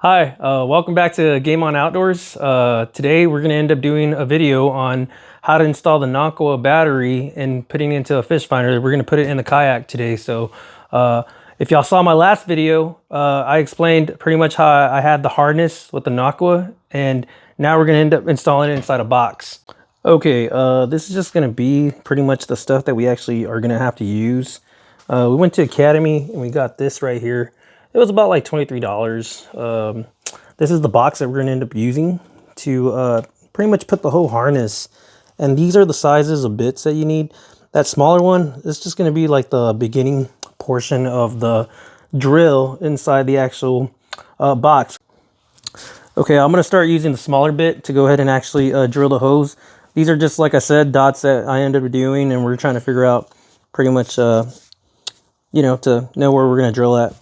Hi, welcome back to Game On Outdoors. Today we're going to end up doing a video on how to install the Nocqua battery and putting it into a fish finder. We're going to put it in the kayak today. So if y'all saw my last video, I explained pretty much how I had the harness with the Nocqua, and now we're going to end up installing it inside a box. Okay, this is just going to be pretty much the stuff that we actually are going to have to use. We went to Academy and we got this right here. It was about like $23. This is the box that we're going to end up using to pretty much put the whole harness. And these are the sizes of bits that you need. That smaller one is just going to be like the beginning portion of the drill inside the actual box. Okay, I'm going to start using the smaller bit to go ahead and actually drill the hose. These are just, like I said, dots that I ended up doing, and we're trying to figure out pretty much, you know, to know where we're going to drill at.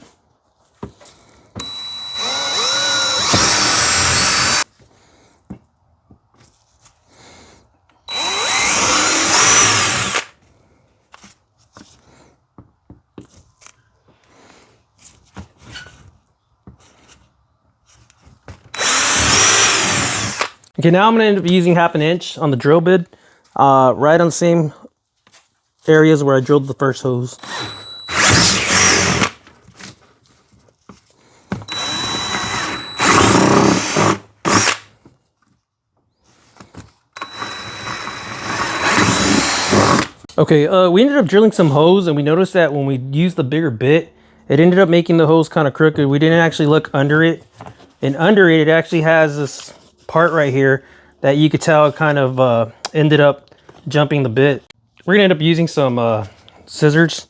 Okay, now I'm going to end up using 1/2 inch on the drill bit, right on the same areas where I drilled the first hose. Okay, we ended up drilling some hose, and we noticed that when we used the bigger bit, it ended up making the hose kind of crooked. We didn't actually look under it, and under it, it actually has this part right here that you could tell kind of ended up jumping the bit. We're gonna end up using some scissors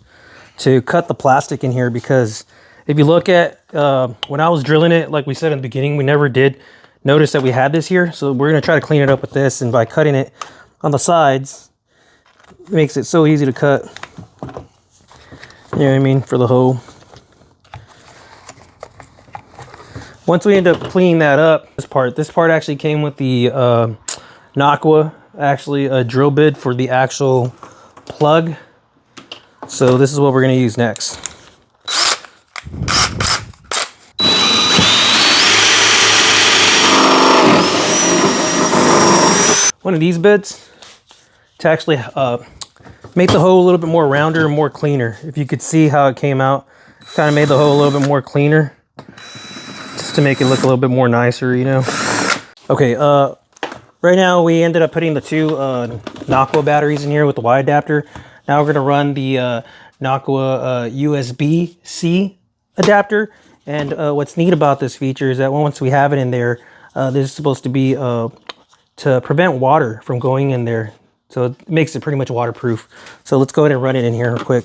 to cut the plastic in here, because if you look at when I was drilling it, like we said in the beginning, we never did notice that we had this here. So we're gonna try to clean it up with this, and by cutting it on the sides, it makes it so easy to cut. You know what I mean, for the hole. Once we end up cleaning that up, this part actually came with the Nocqua, actually a drill bit for the actual plug. So this is what we're going to use next. One of these bits to actually make the hole a little bit more rounder and more cleaner. If you could see how it came out, kind of made the hole a little bit more cleaner, just to make it look a little bit more nicer, you know. Okay, right now we ended up putting the two Nocqua batteries in here with the Y adapter. Now we're going to run the Nocqua USB-C adapter. And what's neat about this feature is that once we have it in there, this is supposed to be to prevent water from going in there. So it makes it pretty much waterproof. So let's go ahead and run it in here real quick.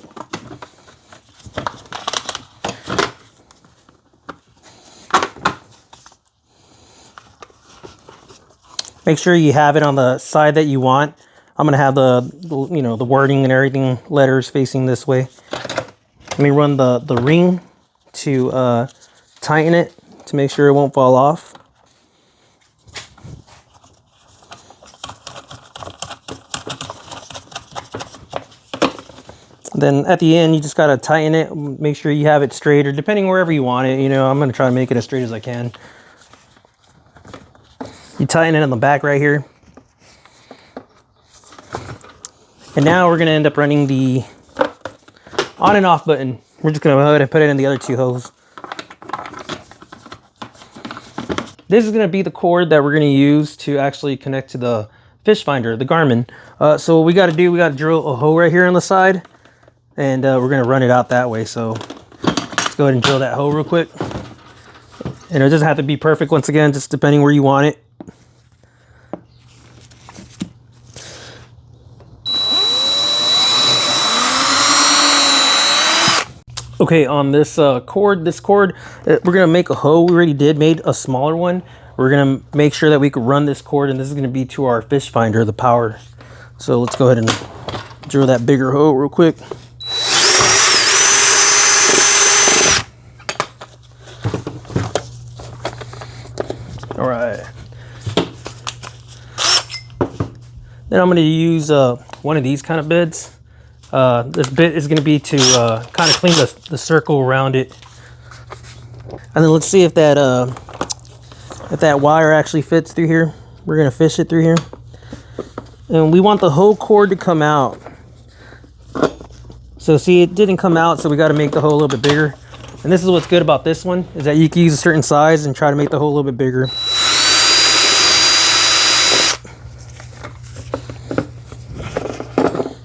Make sure you have it on the side that you want. I'm gonna have the you know, the wording and everything, letters facing this way. Let me run the ring to tighten it to make sure it won't fall off. Then at the end, you just gotta tighten it. Make sure you have it straight, or depending wherever you want it. You know, I'm gonna try to make it as straight as I can. You tighten it on the back right here. And now we're gonna end up running the on and off button. We're just gonna go ahead and put it in the other two holes. This is gonna be the cord that we're gonna use to actually connect to the fish finder, the Garmin. So what we gotta do, we gotta drill a hole right here on the side, and we're gonna run it out that way. So let's go ahead and drill that hole real quick. And it doesn't have to be perfect, once again, just depending where you want it. Okay, on this cord, we're gonna make a hole. We already made a smaller one. We're gonna make sure that we can run this cord, and this is gonna be to our fish finder, the power. So let's go ahead and drill that bigger hole real quick. All right. Then I'm gonna use one of these kind of bits. This bit is going to be to kind of clean the circle around it. And then let's see if that wire actually fits through here. We're gonna fish it through here. And we want the whole cord to come out. So see, it didn't come out, so we gotta make the hole a little bit bigger. And this is what's good about this one, is that you can use a certain size and try to make the hole a little bit bigger.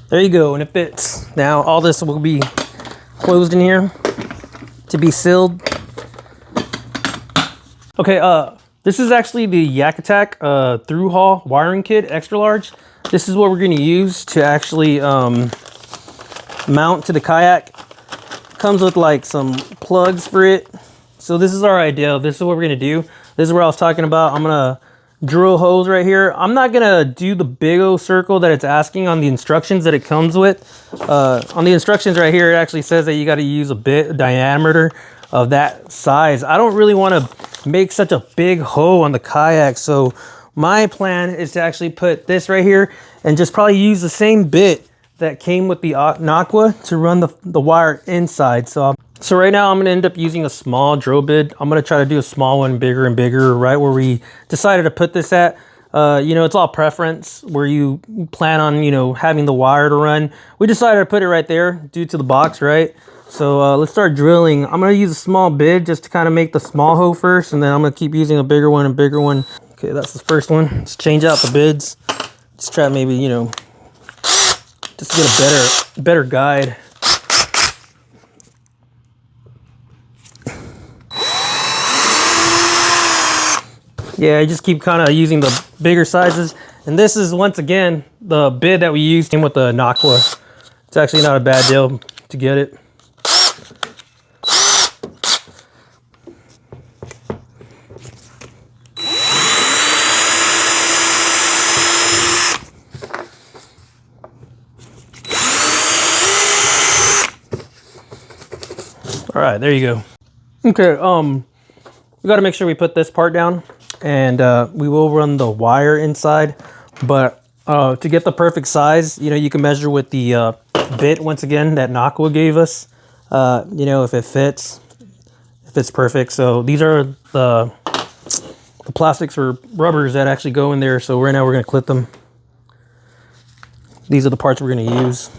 There you go, and it fits. Now all this will be closed in here to be sealed. Okay, this is actually the Yak Attack through haul wiring kit, extra large. This is what we're gonna use to actually mount to the kayak. Comes with like some plugs for it. So this is our idea. This is what we're gonna do. This is where I was talking about. I'm gonna drill holes right here. I'm not gonna do the big old circle that it's asking on the instructions that it comes with. On the instructions right here, it actually says that you got to use a diameter of that size. I don't really want to make such a big hole on the kayak, so my plan is to actually put this right here and just probably use the same bit that came with the Nocqua to run the wire inside. So right now I'm gonna end up using a small drill bit. I'm gonna try to do a small one, bigger and bigger, right where we decided to put this at. You know, it's all preference where you plan on, you know, having the wire to run. We decided to put it right there due to the box, right? So let's start drilling. I'm gonna use a small bit just to kind of make the small hole first, and then I'm gonna keep using a bigger one and bigger one. Okay, that's the first one. Let's change out the bids. Just try maybe, you know, just to get a better guide. Yeah, I just keep kind of using the bigger sizes. And this is, once again, the bid that we used with the Nocqua. It's actually not a bad deal to get it. All right, there you go. Okay, we got to make sure we put this part down, and we will run the wire inside. But to get the perfect size, you know, you can measure with the bit once again that Nocqua gave us. You know, if it fits, if it's perfect. So these are the plastics or rubbers that actually go in there. So right now we're gonna clip them. These are the parts we're gonna use.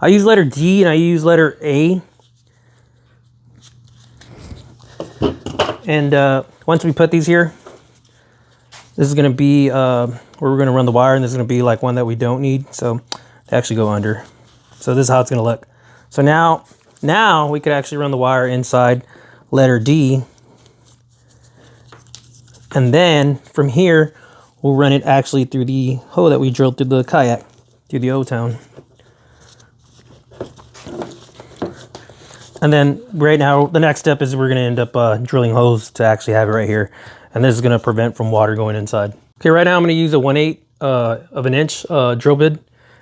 I use letter D and I use letter A. And once we put these here, this is gonna be where we're gonna run the wire, and this is gonna be like one that we don't need. So they actually go under. So this is how it's gonna look. So now we could actually run the wire inside letter D. And then from here, we'll run it actually through the hole that we drilled through the kayak, through the O-town. And then right now, the next step is we're gonna end up drilling holes to actually have it right here. And this is gonna prevent from water going inside. Okay, right now I'm gonna use a 1/8 of an inch drill bit.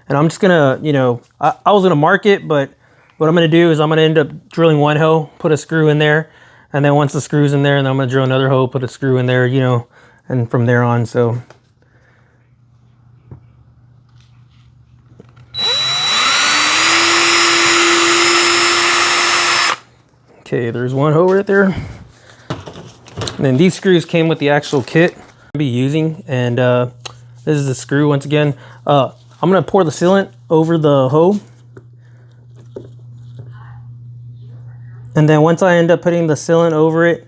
And I'm just gonna, you know, I was gonna mark it, but what I'm gonna do is I'm gonna end up drilling one hole, put a screw in there. And then once the screw's in there, and then I'm gonna drill another hole, put a screw in there, you know, and from there on, so. Okay, there's one hole right there. And then these screws came with the actual kit I'll be using. And this is the screw once again. I'm gonna pour the sealant over the hole. And then once I end up putting the sealant over it,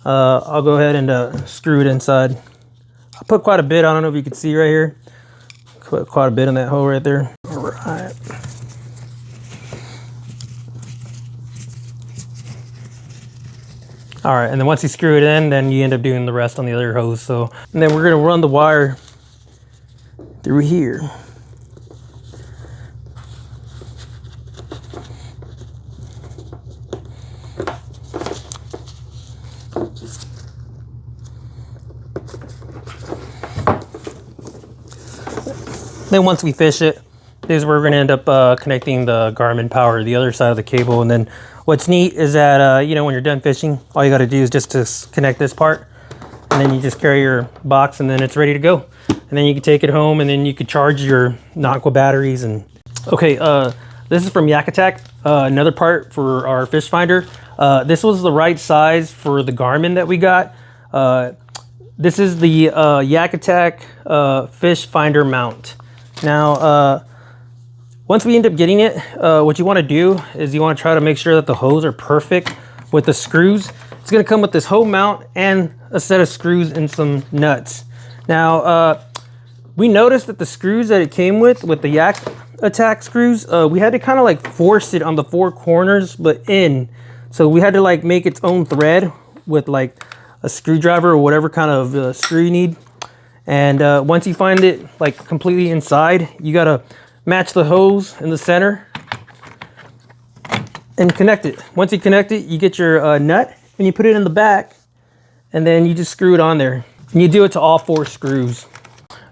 I'll go ahead and screw it inside. I put quite a bit, I don't know if you can see right here. Put quite a bit in that hole right there. All right. All right, and then once you screw it in, then you end up doing the rest on the other hose. So, and then we're gonna run the wire through here. Then once we fish it, this is where we're gonna end up connecting the Garmin power to the other side of the cable. And then what's neat is that, you know, when you're done fishing, all you gotta do is just to connect this part, and then you just carry your box and then it's ready to go. And then you can take it home and then you can charge your Nocqua batteries. And okay, this is from Yak Attack, another part for our fish finder. This was the right size for the Garmin that we got. This is the Yak Attack fish finder mount. Now, once we end up getting it, what you want to do is you want to try to make sure that the hose are perfect with the screws. It's going to come with this hose mount and a set of screws and some nuts. Now, we noticed that the screws that it came with the Yak Attack screws, we had to kind of like force it on the 4 corners, but in. So we had to like make its own thread with like a screwdriver or whatever kind of screw you need. And once you find it like completely inside, you gotta match the hose in the center and connect it. Once you connect it, you get your nut and you put it in the back, and then you just screw it on there. And you do it to all 4 screws.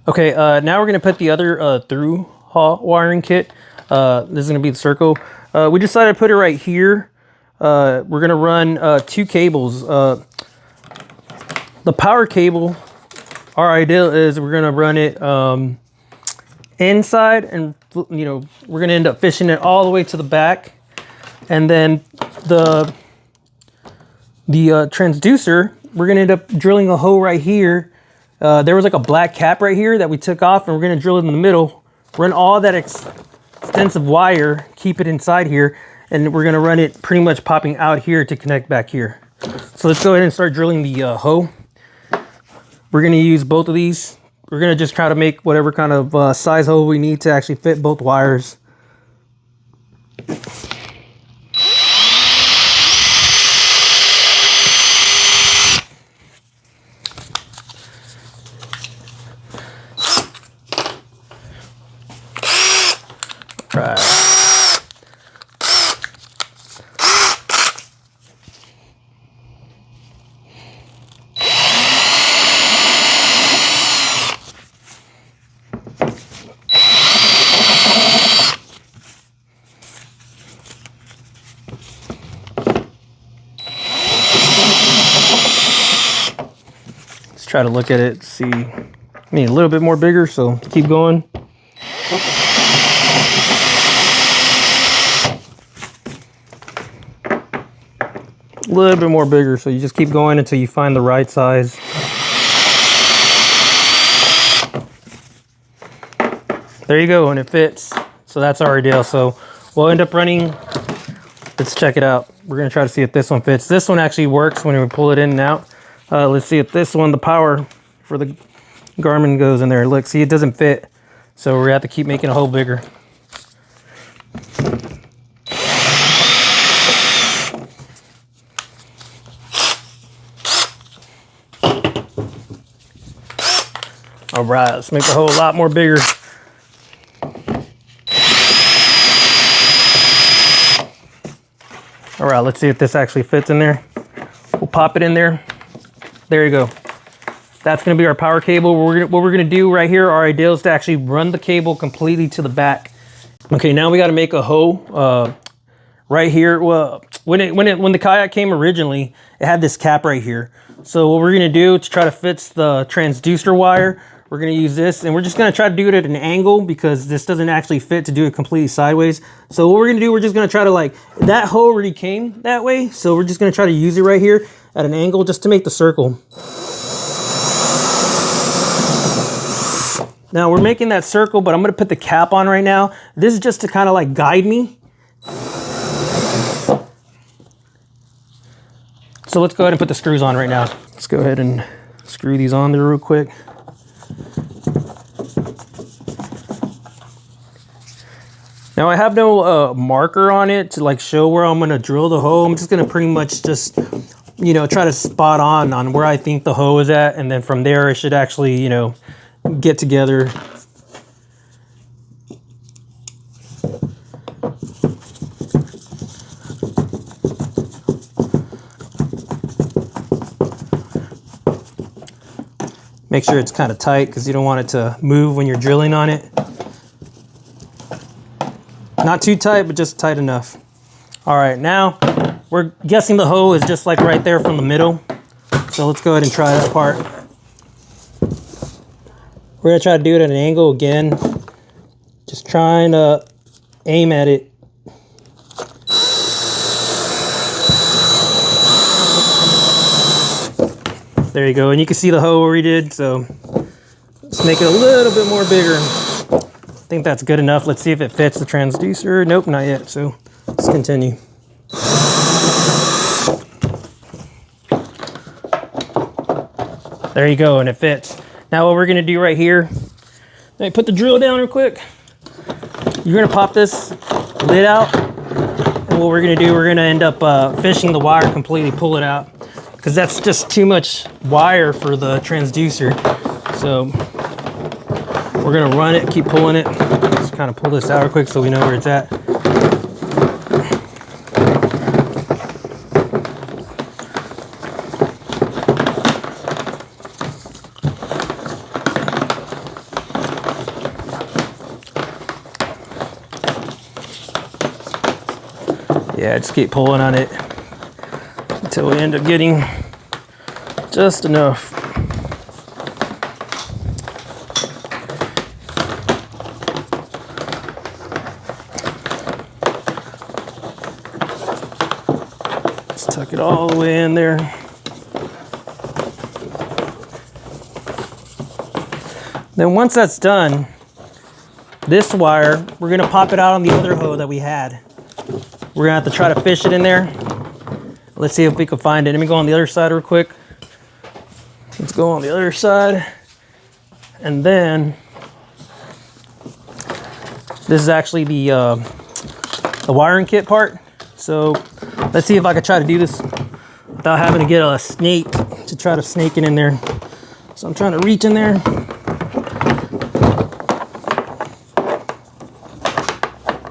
Okay, now we're gonna put the other through hall wiring kit. This is gonna be the circle. We decided to put it right here. We're gonna run 2 cables. The power cable, our idea is we're gonna run it inside, and you know, we're gonna end up fishing it all the way to the back. And then the transducer, we're gonna end up drilling a hole right here. There was like a black cap right here that we took off, and we're gonna drill it in the middle, run all that extensive wire, keep it inside here, and we're gonna run it pretty much popping out here to connect back here. So let's go ahead and start drilling the hole. We're gonna use both of these. We're gonna just try to make whatever kind of size hole we need to actually fit both wires. Right. Let's try to look at it, see. I need a little bit more bigger, so keep going. A little bit more bigger, so you just keep going until you find the right size. There you go, and it fits. So that's our deal. So we'll end up running, let's check it out. We're gonna try to see if this one fits. This one actually works when we pull it in and out. Let's see if this one, the power for the Garmin goes in there. Look, see, it doesn't fit. So we're gonna have to keep making a hole bigger. All right, let's make the hole a lot more bigger. All right, let's see if this actually fits in there. We'll pop it in there. There you go. That's gonna be our power cable. What we're gonna do right here, our idea is to actually run the cable completely to the back. Okay, now we gotta make a hole right here. Well, when the Kayak came originally, it had this cap right here. So what we're gonna do to try to fit the transducer wire, we're gonna use this, and we're just gonna try to do it at an angle because this doesn't actually fit to do it completely sideways. So what we're gonna do, we're just gonna try to like, that hole already came that way. So we're just gonna try to use it right here at an angle just to make the circle. Now we're making that circle, but I'm gonna put the cap on right now. This is just to kind of like guide me. So let's go ahead and put the screws on right now. Let's go ahead and screw these on there real quick. Now I have no marker on it to like show where I'm gonna drill the hole. I'm just gonna pretty much just, you know, try to spot on where I think the hole is at, and then from there it should actually, you know, get together. Make sure it's kind of tight because you don't want it to move when you're drilling on it. Not too tight, but just tight enough. All right, now we're guessing the hole is just like right there from the middle. So let's go ahead and try that part. We're gonna try to do it at an angle again. Just trying to aim at it. There you go. And you can see the hoe where we did. So let's make it a little bit more bigger. I think that's good enough. Let's see if it fits the transducer. Nope, not yet. So let's continue. There you go, and it fits. Now what we're gonna do right here, let me put the drill down real quick. You're gonna pop this lid out, and what we're gonna do, we're gonna end up fishing the wire completely, pull it out, because that's just too much wire for the transducer. So we're gonna run it, keep pulling it. Just kind of pull this out real quick so we know where it's at. Yeah, just keep pulling on it until we end up getting just enough. Just tuck it all the way in there. Then once that's done, this wire, we're gonna pop it out on the other hoe that we had. We're gonna have to try to fish it in there. Let's see if we can find it. Let me go on the other side real quick. Let's go on the other side. And then, this is actually the wiring kit part. So let's see if I can try to do this without having to get a snake to try to snake it in there. So I'm trying to reach in there.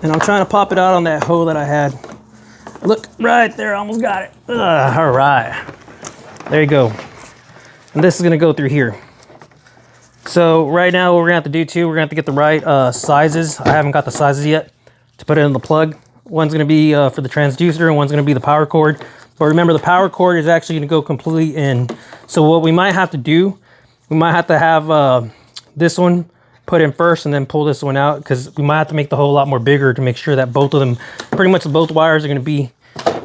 And I'm trying to pop it out on that hoe that I had. Look, right there, I almost got it. All right, there you go. And this is gonna go through here. So right now what we're gonna have to do too, we're gonna have to get the right sizes. I haven't got the sizes yet to put it in the plug. One's gonna be for the transducer and one's gonna be the power cord. But remember, the power cord is actually gonna go completely in. So what we might have to do, we might have to have this one put in first and then pull this one out, because we might have to make the hole a lot more bigger to make sure that both of them, pretty much both wires are going to be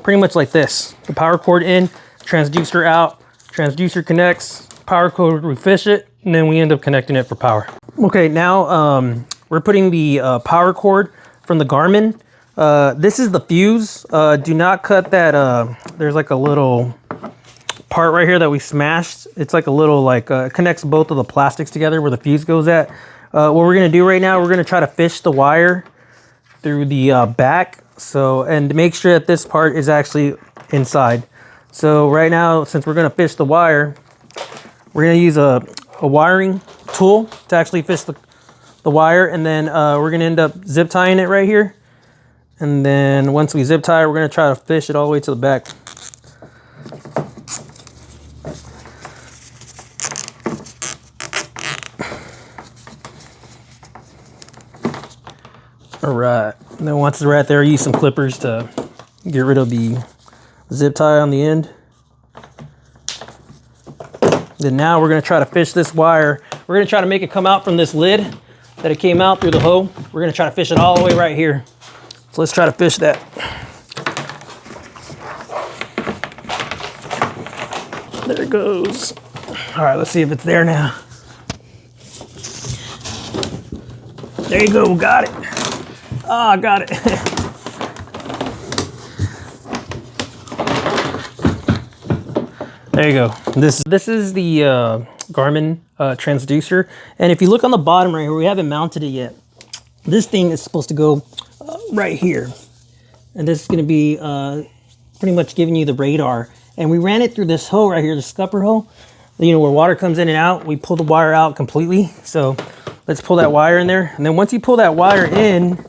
pretty much like this. The power cord in, transducer out, transducer connects, power cord, we fish it, and then we end up connecting it for power. Okay, now we're putting the power cord from the Garmin. This is the fuse. Do not cut that, there's like a little part right here that we smashed. It's like a little, like, connects both of the plastics together where the fuse goes at. What we're gonna do right now, we're gonna try to fish the wire through the back. So, and make sure that this part is actually inside. So right now, since we're gonna fish the wire, we're gonna use a wiring tool to actually fish the wire. And then we're gonna end up zip tying it right here. And then once we zip tie it, we're gonna try to fish it all the way to the back. All right, and then once it's right there, use some clippers to get rid of the zip tie on the end. Then now we're gonna try to fish this wire. We're gonna try to make it come out from this lid that it came out through the hole. We're gonna try to fish it all the way right here. So let's try to fish that. There it goes. All right, let's see if it's there now. There you go, got it. Ah, I got it. There you go. This is the Garmin transducer. And if you look on the bottom right here, we haven't mounted it yet. This thing is supposed to go right here. And this is going to be pretty much giving you the radar. And we ran it through this hole right here, the scupper hole. You know, where water comes in and out. We pulled the wire out completely. So let's pull that wire in there. And then once you pull that wire in,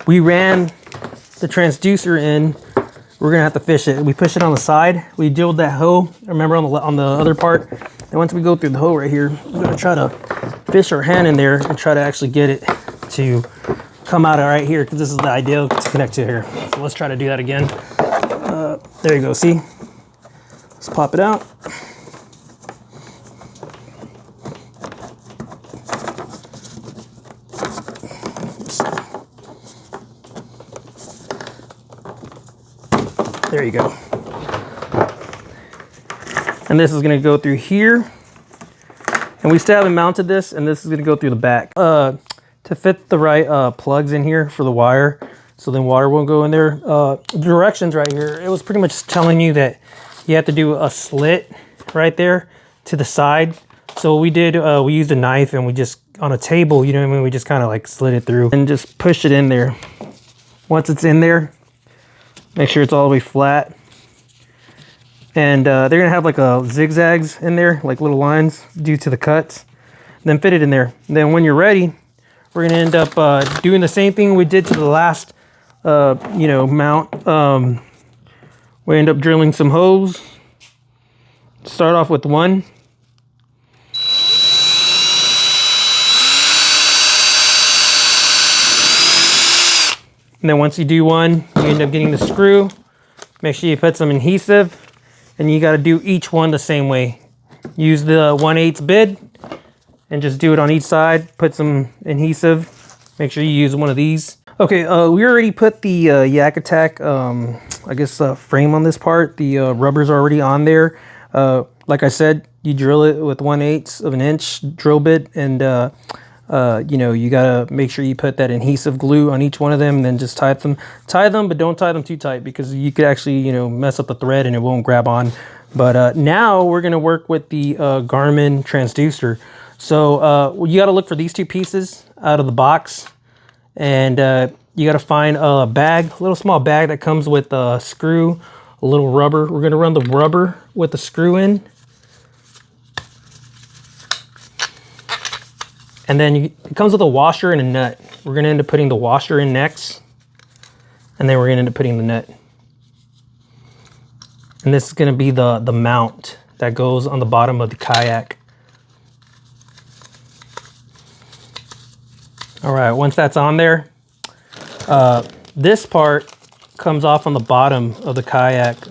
we ran the transducer in. We're gonna have to fish it. We push it on the side. We drilled that hoe, remember, on the other part. And once we go through the hole right here, we're gonna try to fish our hand in there and try to actually get it to come out right here, because this is the ideal to connect to here. So let's try to do that again. There you go, see? Let's pop it out. There you go. And this is gonna go through here. And we still haven't mounted this, and this is gonna go through the back. To fit the right plugs in here for the wire, so then water won't go in there. Directions right here, it was pretty much telling you that you have to do a slit right there to the side. So what we did, we used a knife and we just, on a table, you know what I mean? We just kind of like slid it through and just pushed it in there. Once it's in there, make sure it's all the way flat. And they're gonna have like a zigzags in there, like little lines due to the cuts. Then fit it in there. And then when you're ready, we're gonna end up doing the same thing we did to the last, you know, mount. We end up drilling some holes. Start off with one. And then once you do one, you end up getting the screw. Make sure you put some adhesive, and you got to do each one the same way. Use the 1/8 bit and just do it on each side. Put some adhesive. Make sure you use one of these. Okay, we already put the Yak Attack, I guess, frame on this part. The rubber's already on there. Like I said, you drill it with 1/8 of an inch drill bit, and you know, you gotta make sure you put that adhesive glue on each one of them, and then just tie them, but don't tie them too tight, because you could actually, you know, mess up the thread and it won't grab on. But now we're gonna work with the Garmin transducer. So you gotta look for these two pieces out of the box, and you gotta find a bag, a little small bag that comes with a screw, a little rubber. We're gonna run the rubber with the screw in. And then it comes with a washer and a nut. We're gonna end up putting the washer in next, and then we're gonna end up putting the nut. And this is gonna be the mount that goes on the bottom of the kayak. All right, once that's on there, this part comes off on the bottom of the kayak.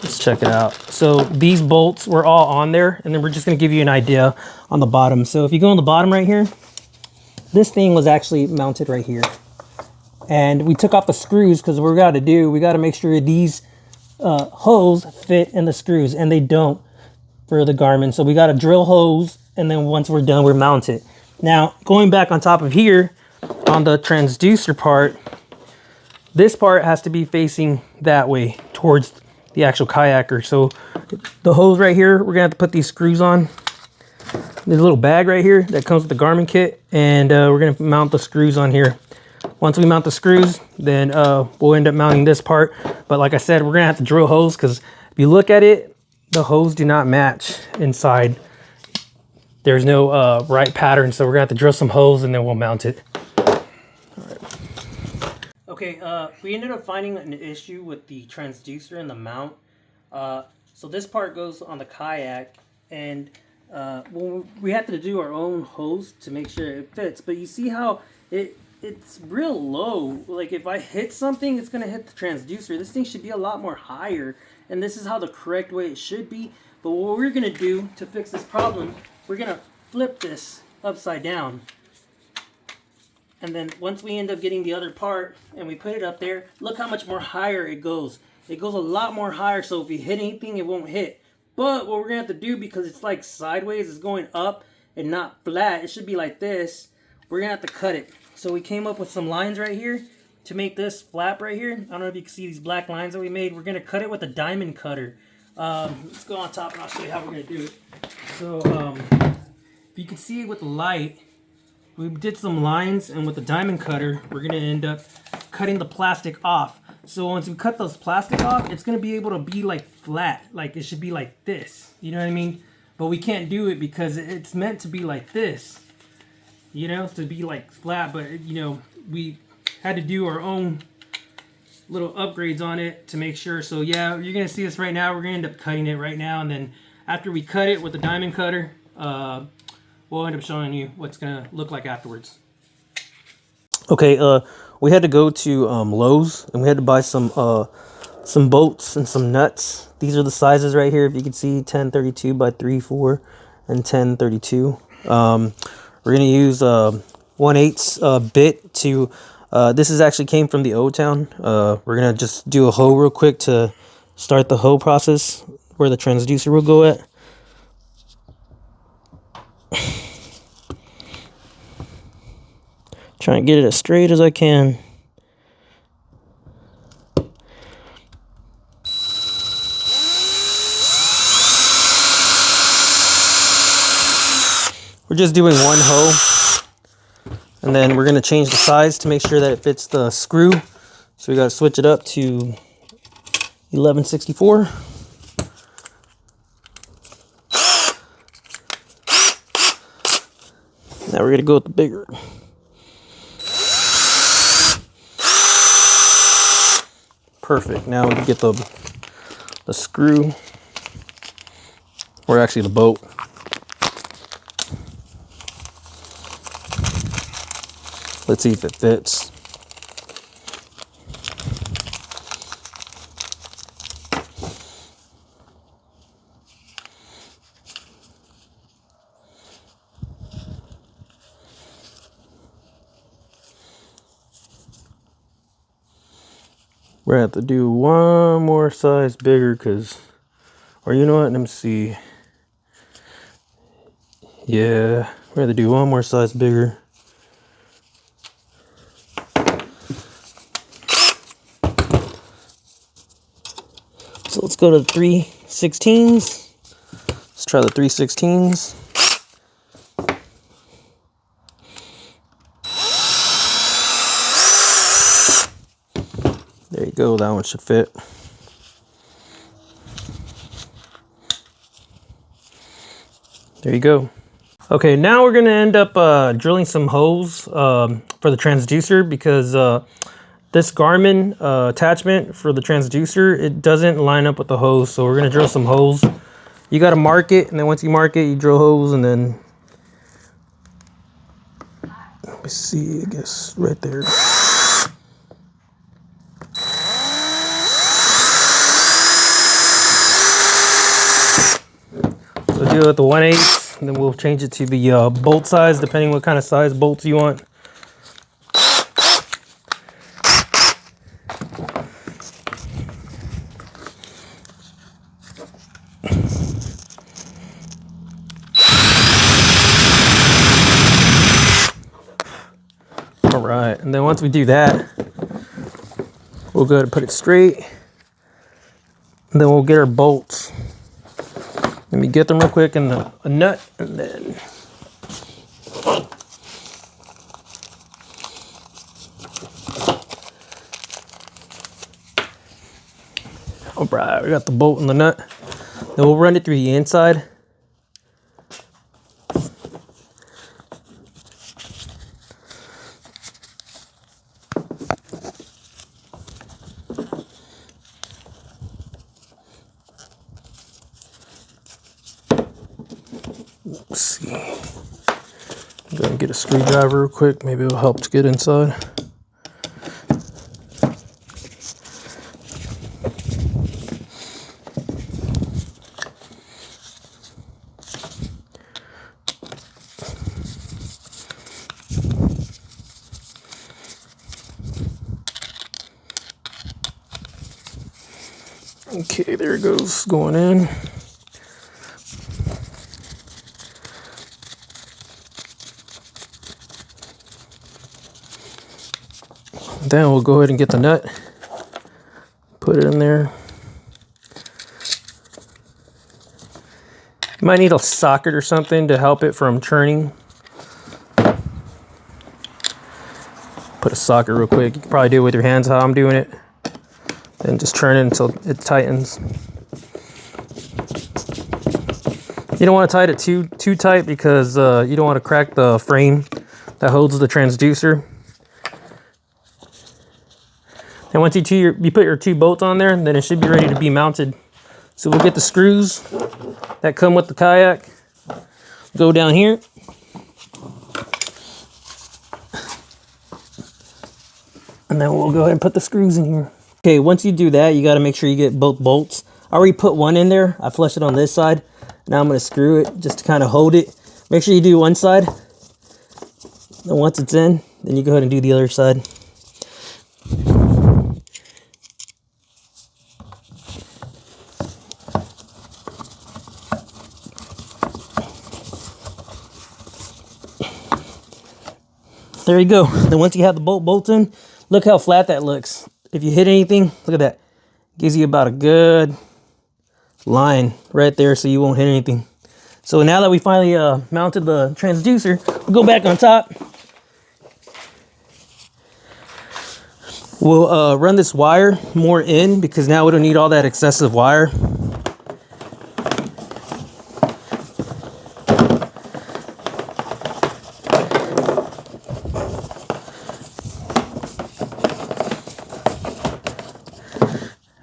Let's check it out. So these bolts were all on there, and then we're just gonna give you an idea on the bottom. So if you go on the bottom right here, this thing was actually mounted right here. And we took off the screws, because what we gotta do, we gotta make sure these holes fit in the screws, and they don't for the Garmin. So we gotta drill holes, and then once we're done, we're mounted. Now, going back on top of here, on the transducer part, this part has to be facing that way, towards the actual kayaker. So the hose right here, we're gonna have to put these screws on. There's a little bag right here that comes with the Garmin kit, and we're gonna mount the screws on here. Once we mount the screws, then we'll end up mounting this part. But like I said, we're gonna have to drill holes, because if you look at it, the holes do not match inside. There's no right pattern, so we're gonna have to drill some holes, and then we'll mount it. Okay, we ended up finding an issue with the transducer and the mount. So this part goes on the kayak, and we have to do our own hose to make sure it fits. But you see how it's real low. Like if I hit something, it's gonna hit the transducer. This thing should be a lot more higher, and this is how the correct way it should be. But what we're gonna do to fix this problem, we're gonna flip this upside down. And then once we end up getting the other part and we put it up there, look how much more higher it goes. It goes a lot more higher, so if you hit anything, it won't hit. But what we're gonna have to do, because it's like sideways, it's going up and not flat, it should be like this, we're gonna have to cut it. So we came up with some lines right here to make this flap right here. I don't know if you can see these black lines that we made. We're gonna cut it with a diamond cutter. Let's go on top and I'll show you how we're gonna do it. So if you can see it with the light, we did some lines, and with the diamond cutter, we're gonna end up cutting the plastic off. So once we cut those plastic off, it's gonna be able to be like flat, like it should be like this. You know what I mean? But we can't do it because it's meant to be like this. You know, to be like flat, but you know, we had to do our own little upgrades on it to make sure. So yeah, you're gonna see this right now. We're gonna end up cutting it right now, and then after we cut it with the diamond cutter, we'll end up showing you what's gonna look like afterwards. Okay, we had to go to Lowe's, and we had to buy some bolts and some nuts. These are the sizes right here. If you can see, 1032 by 34 and 1032. We're gonna use 1/8 bit to. This is actually came from the O-Town. We're gonna just do a hoe real quick to start the hoe process where the transducer will go at. Try and get it as straight as I can. We're just doing one hoe, and then we're going to change the size to make sure that it fits the screw. So we got to switch it up to 1164. Now we're going to go with the bigger. Perfect. Now we can get the screw, or actually the bolt. Let's see if it fits. We're gonna have to do one more size bigger, because, or you know what, let me see. Yeah, we're gonna have to do one more size bigger. So let's go to the 3/16s. Let's try the 3/16s. There you go, that one should fit. There you go. Okay, now we're gonna end up drilling some holes for the transducer, because this Garmin attachment for the transducer, it doesn't line up with the hose. So we're gonna drill some holes. You gotta mark it, and then once you mark it, you drill holes, and then, let me see, I guess right there. So do it at the 1/8, and then we'll change it to the bolt size, depending what kind of size bolts you want. All right, and then once we do that, we'll go ahead and put it straight, and then we'll get our bolts. Let me get them real quick, and a nut, and then all right, we got the bolt and the nut. Then we'll run it through the inside. Let's see. I'm gonna get a screwdriver real quick. Maybe it'll help to get inside. Okay, there it goes, going in. Then we'll go ahead and get the nut, put it in there. You might need a socket or something to help it from churning. Put a socket real quick. You can probably do it with your hands how I'm doing it. And just turn it until it tightens. You don't want to tie it too tight, because you don't want to crack the frame that holds the transducer. And once you put your two bolts on there, then it should be ready to be mounted. So we'll get the screws that come with the Kayak, go down here. And then we'll go ahead and put the screws in here. Okay, once you do that, you got to make sure you get both bolts. I already put one in there. I flushed it on this side. Now I'm going to screw it just to kind of hold it. Make sure you do one side. And once it's in, then you go ahead and do the other side. there you go. Then once you have the bolt bolted, look how flat that looks. If you hit anything, look at that. Gives you about a good line right there so you won't hit anything. So now that we finally mounted the transducer, we'll go back on top. We'll run this wire more in because now we don't need all that excessive wire.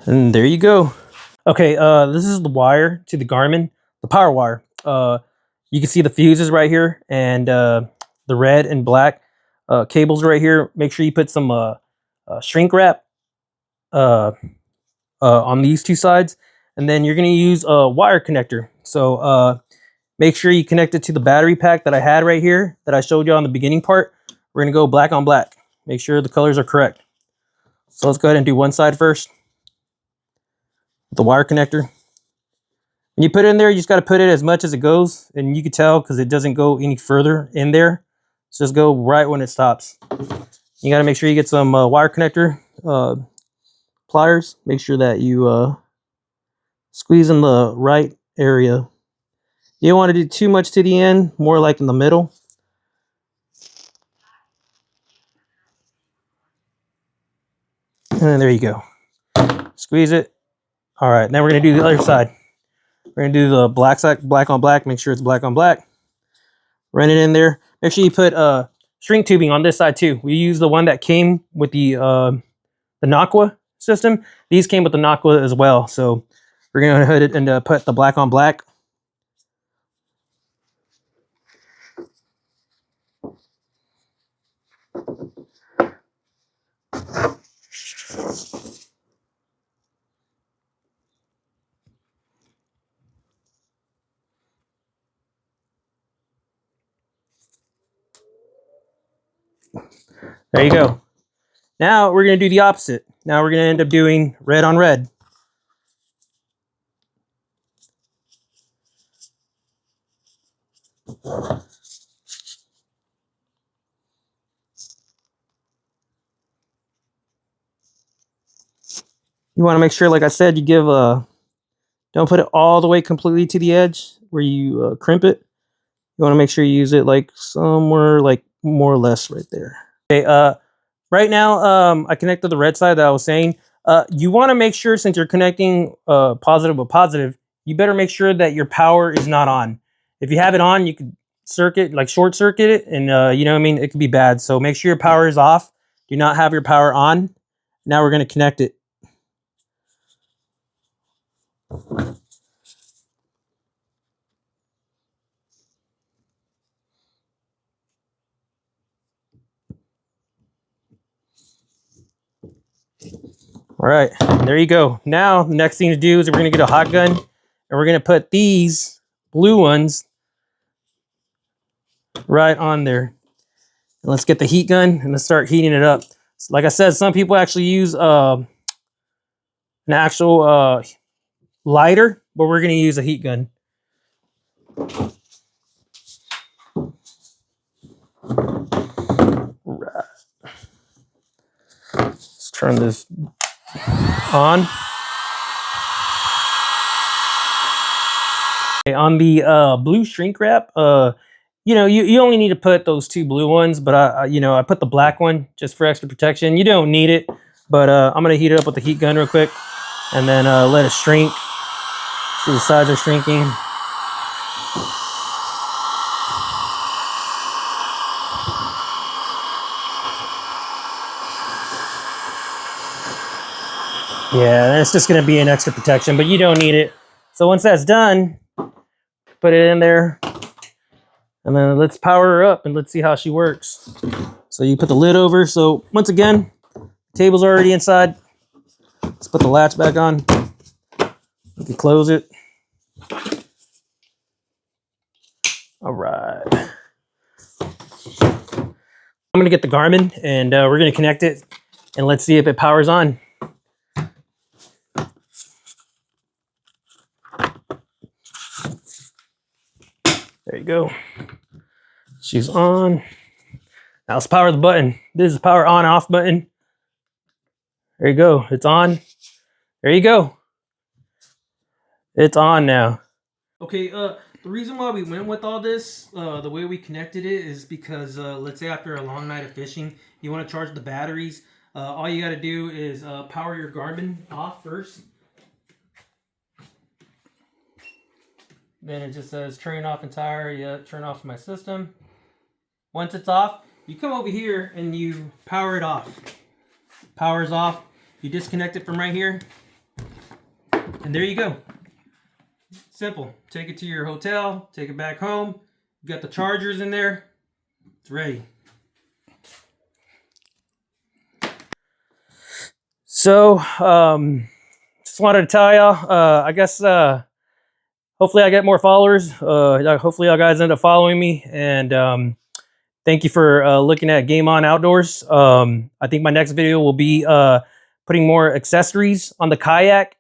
And there you go. Okay, this is the wire to the Garmin, the power wire. You can see the fuses right here and the red and black cables right here. Make sure you put some shrink wrap on these two sides. And then you're going to use a wire connector. So make sure you connect it to the battery pack that I had right here that I showed you on the beginning part. We're going to go black on black. Make sure the colors are correct. So let's go ahead and do one side first. The wire connector. When you put it in there, you just got to put it as much as it goes, and you can tell because it doesn't go any further in there. So just go right when it stops. You got to make sure you get some wire connector pliers. Make sure that you squeeze in the right area. You don't want to do too much to the end, more like in the middle. And then there you go. Squeeze it. All right, now we're going to do the other side. We're going to do the black side, black on black. Make sure it's black on black. Run it in there. Make sure you put shrink tubing on this side too. We use the one that came with the Nocqua system. These came with the Nocqua as well. So we're going to go ahead and put the black on black. There you go. Now we're going to do the opposite. Now we're going to end up doing red on red. You want to make sure, like I said, you give don't put it all the way completely to the edge where you crimp it. You want to make sure you use it like somewhere like more or less right there. Okay, right now I connected the red side that I was saying. You want to make sure, since you're connecting positive with positive, you better make sure that your power is not on. If you have it on, you could short circuit it, and you know what I mean, it could be bad. So make sure your power is off. Do not have your power on. Now we're going to connect it. All right, there you go. Now the next thing to do is we're going to get a hot gun, and we're going to put these blue ones right on there. And let's get the heat gun and let's start heating it up. So like I said, some people actually use an actual lighter, but we're going to use a heat gun. Right. Let's turn this on. Okay, on the blue shrink wrap, you know, you only need to put those two blue ones, but I put the black one just for extra protection. You don't need it, but I'm gonna heat it up with the heat gun real quick, and then let it shrink. See, the sides are shrinking. Yeah, it's just gonna be an extra protection, but you don't need it. So once that's done, put it in there, and then let's power her up and let's see how she works. So you put the lid over. So once again, the table's already inside. Let's put the latch back on. You can close it. All right. I'm gonna get the Garmin and we're gonna connect it and let's see if it powers on. There you go. She's on. Now let's power the button. This is the power on off button. There you go. It's on. There you go. It's on now. Okay, the reason why we went with all this, the way we connected it is because, let's say after a long night of fishing, you want to charge the batteries. All you got to do is power your Garmin off first. Then it just says turn off entire, yeah, turn off my system. Once it's off, you come over here and you power it off. Power's off. You disconnect it from right here. And there you go. Simple. Take it to your hotel, take it back home. You got the chargers in there. It's ready. So, just wanted to tell y'all, I guess, hopefully I get more followers. Hopefully y'all guys end up following me. And thank you for looking at Game On Outdoors. I think my next video will be putting more accessories on the kayak.